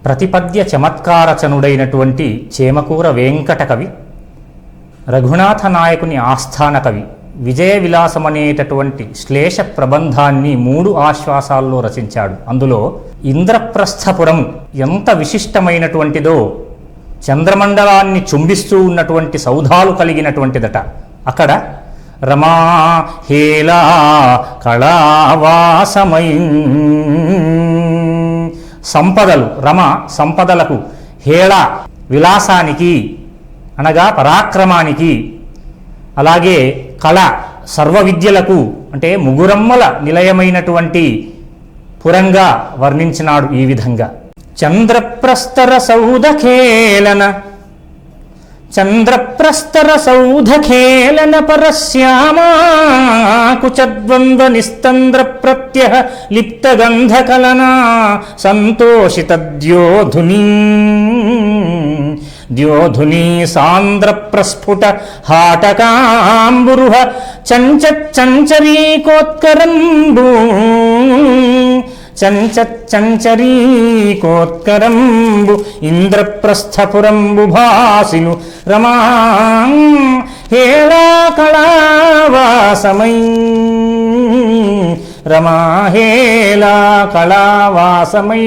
ప్రతిపద్య చమత్కారచనుడైనటువంటి చేమకూర వెంకట కవి, రఘునాథ నాయకుని ఆస్థాన కవి విజయ విలాసమనేటటువంటి శ్లేష ప్రబంధాన్ని 3 ఆశ్వాసాల్లో రచించాడు. అందులో ఇంద్రప్రస్థపురం ఎంత విశిష్టమైనటువంటిదో, చంద్రమండలాన్ని చుంబిస్తూ ఉన్నటువంటి సౌధాలు కలిగినటువంటిదట. అక్కడ రమా హేలా కళావాసమై, సంపదలు రమ సంపదలకు, హేళ విలాసానికి అనగా పరాక్రమానికి, అలాగే కళ సర్వ విద్యలకు అంటే ముగురమ్మల నిలయమైనటువంటి పురంగా వర్ణించినాడు ఈ విధంగా. చంద్రప్రస్తర సౌధఖేళన పరశ్యామా కుచద్వంద్వ నిస్తంద్ర ప్రత్యహ లిప్తగంధకలనా సంతోషిత ద్యోధునీ సాంద్ర ప్రస్ఫుట హాటకాంబురుహ చంచరీకోత్కరంబు ఇంద్రప్రస్థపురంబు భాసిను రమా హేళా కళావాసమై, రమా హేళా కళావాసమై.